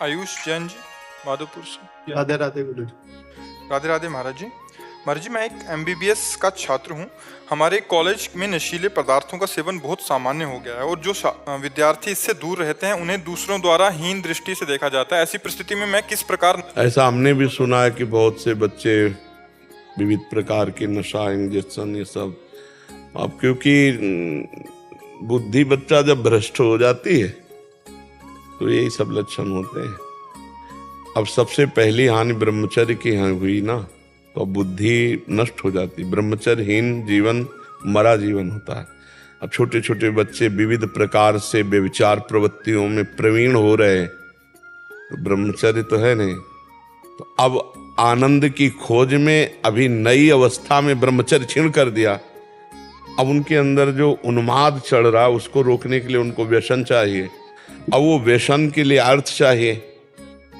आयुष जैन जी, माधोपुर से। राधे राधे गुरु जी। राधे राधे महाराज जी। महाराज जी, मैं एक एमबीबीएस का छात्र हूँ। हमारे कॉलेज में नशीले पदार्थों का सेवन बहुत सामान्य हो गया है और जो विद्यार्थी इससे दूर रहते हैं उन्हें दूसरों द्वारा हीन दृष्टि से देखा जाता है। ऐसी परिस्थिति में मैं किस प्रकार। ऐसा हमने भी सुना है कि बहुत से बच्चे विविध प्रकार के नशा, इंजेक्शन, ये सब। अब क्योंकि बुद्धि बच्चा जब भ्रष्ट हो जाती है तो यही सब लक्षण होते हैं। अब सबसे पहली हानि ब्रह्मचर्य की यहाँ हुई ना, तो अब बुद्धि नष्ट हो जाती। ब्रह्मचर्यहीन जीवन मरा जीवन होता है। अब छोटे छोटे बच्चे विविध प्रकार से व्यभिचार प्रवृत्तियों में प्रवीण हो रहे हैं, तो ब्रह्मचर्य तो है नहीं। तो अब आनंद की खोज में अभी नई अवस्था में ब्रह्मचर्य छीण कर दिया। अब उनके अंदर जो उन्माद चढ़ रहा है उसको रोकने के लिए उनको व्यसन चाहिए। अब वो व्यसन के लिए अर्थ चाहिए।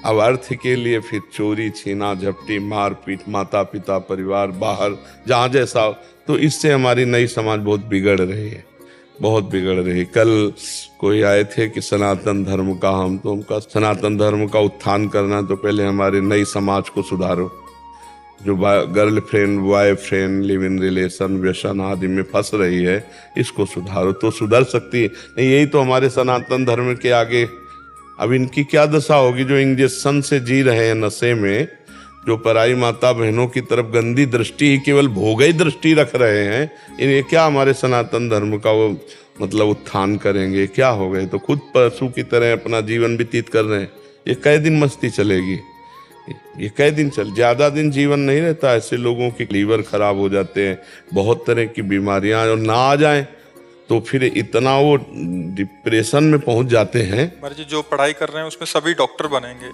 अब अर्थ के लिए फिर चोरी, छीना, झपटी, मारपीट, माता पिता, परिवार, बाहर जहाँ जैसा। तो इससे हमारी नई समाज बहुत बिगड़ रही है, बहुत बिगड़ रही है। कल कोई आए थे कि सनातन धर्म का, हम तो उनका सनातन धर्म का उत्थान करना तो पहले हमारे नई समाज को सुधारो। जो girlfriend, boyfriend, live in relation, व्यसन आदि में फंस रही है, इसको सुधारो तो सुधर सकती है। नहीं, यही तो हमारे सनातन धर्म के आगे। अब इनकी क्या दशा होगी जो इंजेक्शन से जी रहे हैं, नशे में, जो पराई माता बहनों की तरफ गंदी दृष्टि ही, केवल भोगई दृष्टि रख रहे हैं। इन्हें क्या हमारे सनातन धर्म का वो मतलब उत्थान करेंगे? क्या हो गए? तो खुद पशु की तरह अपना जीवन व्यतीत कर रहे हैं। ये कै दिन मस्ती चलेगी? ये कै दिन ज्यादा दिन जीवन नहीं रहता। ऐसे लोगों के लीवर खराब हो जाते हैं, बहुत तरह की बीमारियां, और ना आ जाएं तो फिर इतना वो डिप्रेशन में पहुंच जाते हैं। महाराज जी, जो पढ़ाई कर रहे हैं उसमें सभी डॉक्टर बनेंगे?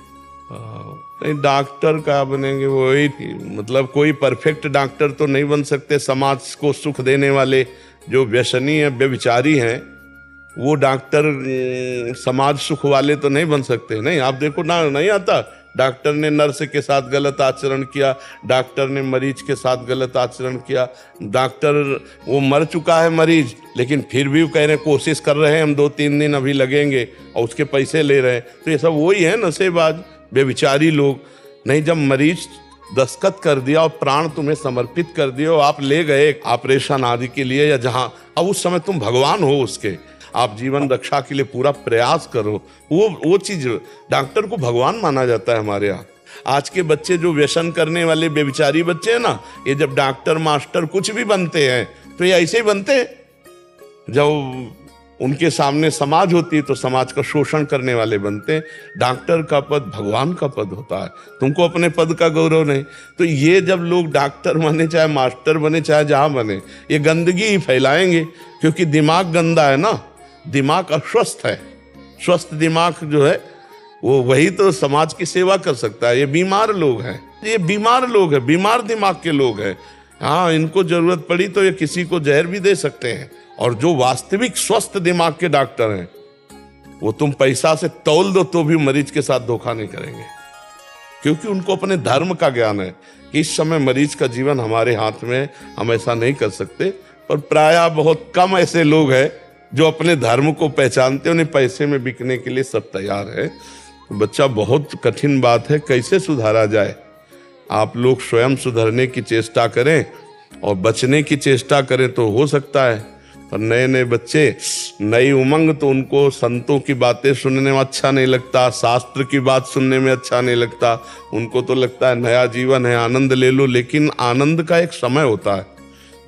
नहीं, डॉक्टर का बनेंगे वही, मतलब कोई परफेक्ट डॉक्टर तो नहीं बन सकते। समाज को सुख देने वाले जो व्यसनी है, व्यभिचारी हैं, वो डॉक्टर समाज सुख वाले तो नहीं बन सकते। नहीं, आप देखो ना, नहीं आता, डॉक्टर ने नर्स के साथ गलत आचरण किया, डॉक्टर ने मरीज के साथ गलत आचरण किया। डॉक्टर वो मर चुका है मरीज, लेकिन फिर भी वो कह रहे हैं, कोशिश कर रहे हैं, हम 2-3 दिन अभी लगेंगे, और उसके पैसे ले रहे हैं। तो ये सब वही है, नशेबाज, बेविचारी लोग। नहीं, जब मरीज दस्तखत कर दिया और प्राण तुम्हें समर्पित कर दिया और आप ले गए ऑपरेशन आदि के लिए या जहां, अब उस समय तुम भगवान हो उसके, आप जीवन रक्षा के लिए पूरा प्रयास करो। वो चीज डॉक्टर को भगवान माना जाता है हमारे यहाँ। आज के बच्चे जो व्यसन करने वाले बेविचारी बच्चे हैं ना, ये जब डॉक्टर, मास्टर कुछ भी बनते हैं तो ये ऐसे ही बनते हैं। जब उनके सामने समाज होती है तो समाज का शोषण करने वाले बनते हैं। डॉक्टर का पद भगवान का पद होता है, तुमको अपने पद का गौरव नहीं। तो ये जब लोग डॉक्टर बने, चाहे मास्टर बने, चाहे जहां बने, ये गंदगी ही फैलाएंगे, क्योंकि दिमाग गंदा है ना, दिमाग अस्वस्थ है। स्वस्थ दिमाग जो है वो वही तो समाज की सेवा कर सकता है। ये बीमार लोग हैं, ये बीमार लोग हैं, बीमार दिमाग के लोग हैं। हाँ, इनको जरूरत पड़ी तो ये किसी को जहर भी दे सकते हैं। और जो वास्तविक स्वस्थ दिमाग के डॉक्टर हैं, वो तुम पैसा से तौल दो तो भी मरीज के साथ धोखा नहीं करेंगे, क्योंकि उनको अपने धर्म का ज्ञान है कि इस समय मरीज का जीवन हमारे हाथ में, हम ऐसा नहीं कर सकते। पर प्रायः बहुत कम ऐसे लोग हैं जो अपने धर्म को पहचानते, उन्हें पैसे में बिकने के लिए सब तैयार है। तो बच्चा, बहुत कठिन बात है, कैसे सुधारा जाए? आप लोग स्वयं सुधरने की चेष्टा करें और बचने की चेष्टा करें तो हो सकता है। पर नए नए बच्चे, नई उमंग, तो उनको संतों की बातें सुनने में अच्छा नहीं लगता, शास्त्र की बात सुनने में अच्छा नहीं लगता। उनको तो लगता है नया जीवन है, आनंद ले लो। लेकिन आनंद का एक समय होता है,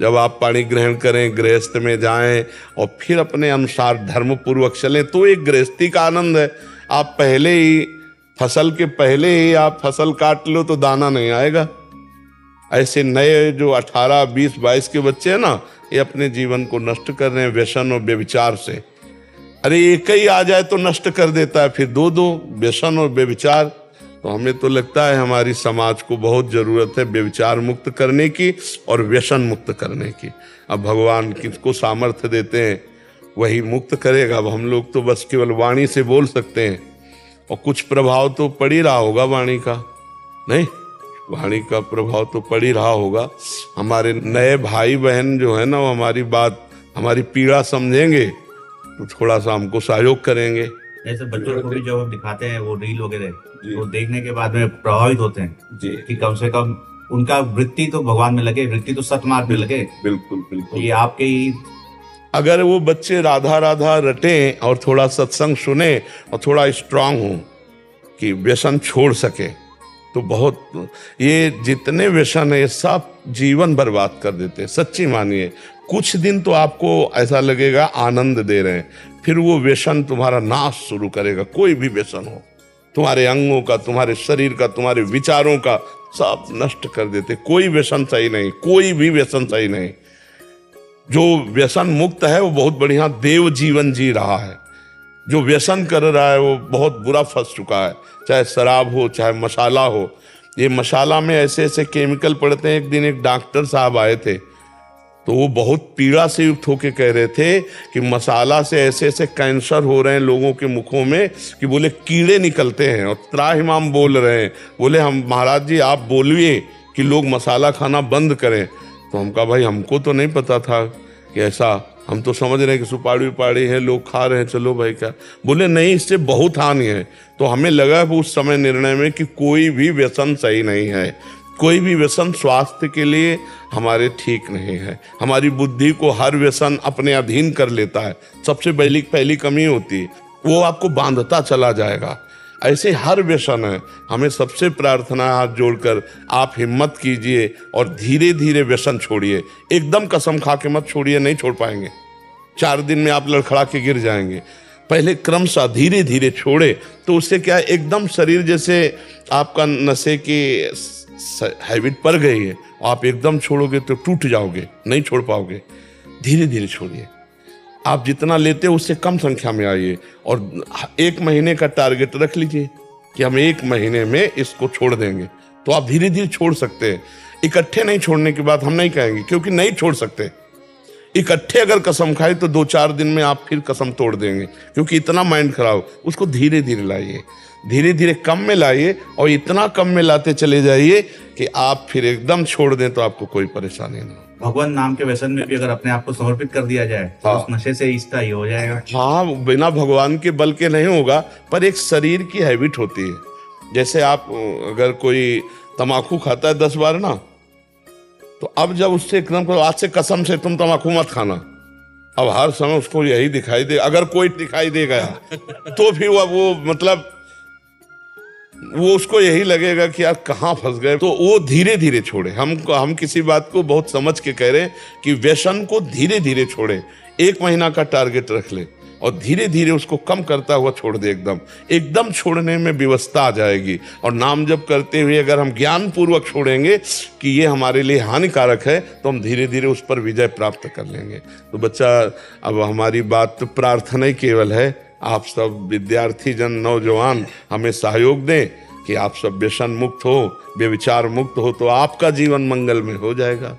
जब आप पानी ग्रहण करें, गृहस्थ में जाएं और फिर अपने अनुसार धर्म पूर्वक चलें, तो एक गृहस्थी का आनंद है। आप पहले ही, फसल के पहले ही आप फसल काट लो तो दाना नहीं आएगा। ऐसे नए जो 18, 20, 22 के बच्चे हैं ना, ये अपने जीवन को नष्ट कर रहे हैं व्यसन और व्यभिचार से। अरे एक ही आ जाए तो नष्ट कर देता है, फिर दो व्यसन और व्यभिचार। तो हमें तो लगता है हमारी समाज को बहुत जरूरत है व्यभिचार मुक्त करने की और व्यसन मुक्त करने की। अब भगवान किसको सामर्थ्य देते हैं वही मुक्त करेगा। अब हम लोग तो बस केवल वाणी से बोल सकते हैं, और कुछ प्रभाव तो पड़ ही रहा होगा वाणी का। नहीं, वाणी का प्रभाव तो पड़ ही रहा होगा। हमारे नए भाई बहन जो है ना, वो हमारी बात, हमारी पीड़ा समझेंगे तो थोड़ा सा हमको सहयोग करेंगे। जैसे बच्चों को भी जो हम दिखाते हैं वो रील जी। वगैरह, वो देखने के बाद में प्रभावित होते हैं जी कि कम से कम उनका वृत्ति तो भगवान में लगे, वृत्ति तो सतमार्ग में लगे। बिल्कुल तो बिल्कुल। ये आपके ही अगर वो बच्चे राधा राधा रटें और थोड़ा सत्संग सुने और थोड़ा स्ट्रांग हो कि व्यसन छोड़ सके, तो बहुत, ये जितने व्यसन है ये सब जीवन बर्बाद कर देते हैं। सच्ची मानिए, कुछ दिन तो आपको ऐसा लगेगा आनंद दे रहे हैं, फिर वो व्यसन तुम्हारा नाश शुरू करेगा। कोई भी व्यसन हो, तुम्हारे अंगों का, तुम्हारे शरीर का, तुम्हारे विचारों का, सब नष्ट कर देते। कोई व्यसन सही नहीं, कोई भी व्यसन सही नहीं। जो व्यसन मुक्त है वो बहुत बढ़िया देव जीवन जी रहा है। जो व्यसन कर रहा है वो बहुत बुरा फंस चुका है, चाहे शराब हो चाहे मसाला हो। ये मसाला में ऐसे ऐसे केमिकल पड़ते हैं। एक दिन एक डॉक्टर साहब आए थे, तो वो बहुत पीड़ा से युक्त होकर कह रहे थे कि मसाला से ऐसे ऐसे कैंसर हो रहे हैं लोगों के मुखों में कि बोले कीड़े निकलते हैं। और त्राहिमाम बोल रहे हैं, बोले हम महाराज जी आप बोलिए कि लोग मसाला खाना बंद करें। तो हम कहा भाई हमको तो नहीं पता था कि ऐसा, हम तो समझ रहे हैं कि सुपारी उपाड़ी है लोग खा रहे हैं, चलो भाई क्या। बोले नहीं, इससे बहुत हानि है। तो हमें लगा उस समय निर्णय में कि कोई भी व्यसन सही नहीं है, कोई भी व्यसन स्वास्थ्य के लिए हमारे ठीक नहीं है। हमारी बुद्धि को हर व्यसन अपने अधीन कर लेता है, सबसे पहली कमी होती है, वो आपको बांधता चला जाएगा। ऐसे हर व्यसन है। हमें सबसे प्रार्थना है, हाथ जोड़कर आप हिम्मत कीजिए और धीरे धीरे व्यसन छोड़िए। एकदम कसम खा के मत छोड़िए, नहीं छोड़ पाएंगे। 4 दिन में आप लड़खड़ा के गिर जाएंगे। पहले क्रमशः धीरे धीरे छोड़े, तो उससे क्या है, एकदम शरीर जैसे आपका नशे की हैबिट पड़ गई है, आप एकदम छोड़ोगे तो टूट जाओगे, नहीं छोड़ पाओगे। धीरे धीरे छोड़िए। आप जितना लेते हो उससे कम संख्या में आइए और 1 महीने का टारगेट रख लीजिए कि हम 1 महीने में इसको छोड़ देंगे। तो आप धीरे धीरे छोड़ सकते हैं। इकट्ठे नहीं छोड़ने की बात हम नहीं कहेंगे, क्योंकि नहीं छोड़ सकते। इकट्ठे अगर कसम खाए तो 2-4 दिन में आप फिर कसम तोड़ देंगे, क्योंकि इतना माइंड खराब। उसको धीरे धीरे लाइए, धीरे धीरे कम में लाइए और इतना कम में लाते चले जाइए कि आप फिर एकदम छोड़ दें तो आपको कोई परेशानी नहीं। भगवान नाम के व्यसन में भी अगर अपने आप को समर्पित कर दिया जाए तो उस नशे से इसका ही हो जाएगा। हाँ, बिना भगवान के बल के नहीं होगा, पर एक शरीर की हैबिट होती है। जैसे आप अगर कोई तम्बाकू खाता है 10 बार ना, तो अब जब उससे एकदम आज से कसम से तुम तम्बाकू मत खाना, अब हर समय उसको यही दिखाई दे, अगर कोई दिखाई दे गया तो फिर वो मतलब वो उसको यही लगेगा कि यार कहाँ फंस गए। तो वो धीरे धीरे छोड़े। हम किसी बात को बहुत समझ के कह रहे हैं कि व्यसन को धीरे धीरे छोड़े। 1 महीना का टारगेट रख ले और धीरे धीरे उसको कम करता हुआ छोड़ दे। एकदम छोड़ने में व्यवस्था आ जाएगी। और नाम जप करते हुए अगर हम ज्ञान पूर्वक छोड़ेंगे कि ये हमारे लिए हानिकारक है, तो हम धीरे धीरे उस पर विजय प्राप्त कर लेंगे। तो बच्चा, अब हमारी बात प्रार्थना ही केवल है, आप सब विद्यार्थी जन, नौजवान हमें सहयोग दें कि आप सब व्यसन मुक्त हो, व्यभिचार मुक्त हो, तो आपका जीवन मंगल में हो जाएगा।